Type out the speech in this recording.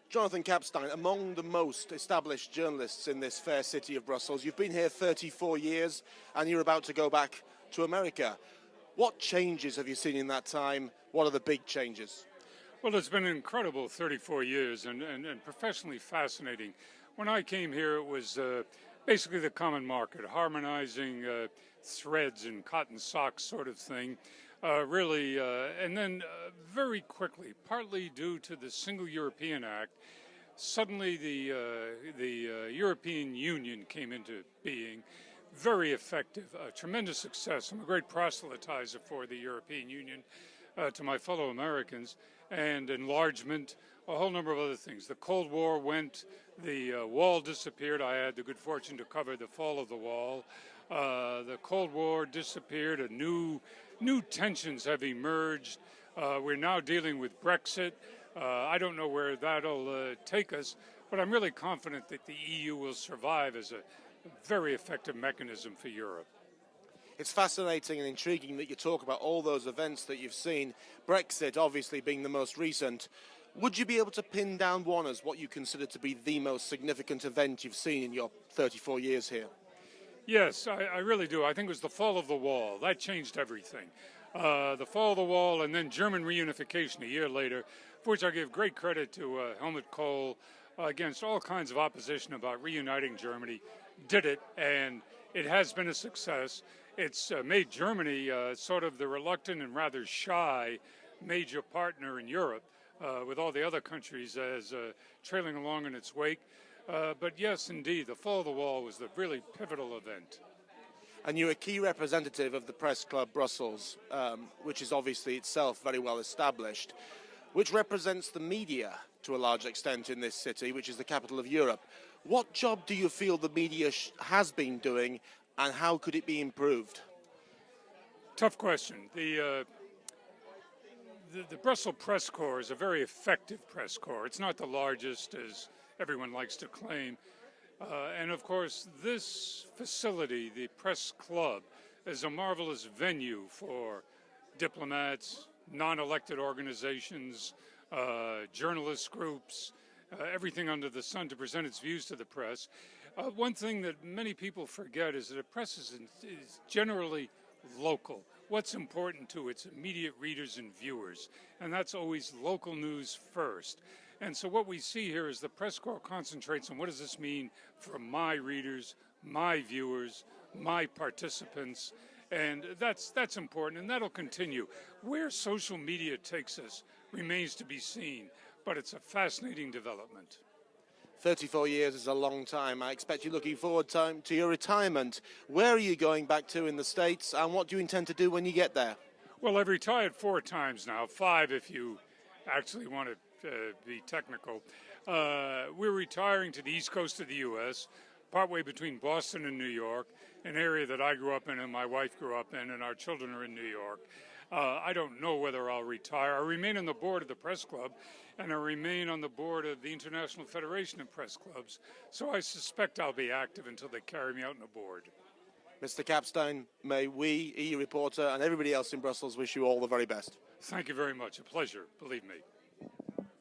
Jonathan Kapstein, among the most established journalists in this fair city of Brussels. You've been here 34 years and you're about to go back to America. What changes have you seen in that time? What are the big changes? Well, it's been an incredible 34 years and professionally fascinating. When I came here, it was basically the common market, harmonizing threads and cotton socks sort of thing. And then very quickly, partly due to the Single European Act, suddenly the European Union came into being. Very effective, tremendous success. I'm a great proselytizer for the European Union to my fellow Americans, and enlargement, a whole number of other things. The Cold War went, the wall disappeared. I had the good fortune to cover the fall of the wall. The Cold War disappeared, new tensions have emerged. We're now dealing with Brexit. I don't know where that'll take us, but I'm really confident that the EU will survive as a very effective mechanism for Europe. It's fascinating and intriguing that you talk about all those events that you've seen, Brexit obviously being the most recent. Would you be able to pin down one as what you consider to be the most significant event you've seen in your 34 years here? Yes, I really do. I think it was the fall of the wall. That changed everything. The fall of the wall and then German reunification a year later, for which I give great credit to Helmut Kohl against all kinds of opposition about reuniting Germany, did it, and it has been a success. It's made Germany sort of the reluctant and rather shy major partner in Europe, with all the other countries as trailing along in its wake. But yes, indeed, the fall of the wall was the really pivotal event. And you're a key representative of the Press Club Brussels, which is obviously itself very well established, which represents the media to a large extent in this city, which is the capital of Europe. What job do you feel the media has been doing, and how could it be improved? Tough question. The Brussels Press Corps is a very effective press corps. It's not the largest, as everyone likes to claim. And of course, this facility, the Press Club, is a marvelous venue for diplomats, non-elected organizations, journalist groups, everything under the sun to present its views to the press. One thing that many people forget is that the press is generally local. What's important to its immediate readers and viewers, and that's always local news first. And so what we see here is the press corps concentrates on what does this mean for my readers, my viewers, my participants, and that's important, and that'll continue. Where social media takes us remains to be seen, but it's a fascinating development. 34 years is a long time. I expect you're looking forward to your retirement. Where are you going back to in the States, and what do you intend to do when you get there? Well, I've retired 4 times now, 5 if you actually want to be technical. We're retiring to the east coast of the U.S., partway between Boston and New York, an area that I grew up in and my wife grew up in, and our children are in New York. I don't know whether I'll retire. I remain on the board of the Press Club, and I remain on the board of the International Federation of Press Clubs, so I suspect I'll be active until they carry me out on the board. Mr. Kapstein, may we, EU Reporter, and everybody else in Brussels wish you all the very best. Thank you very much. A pleasure, believe me.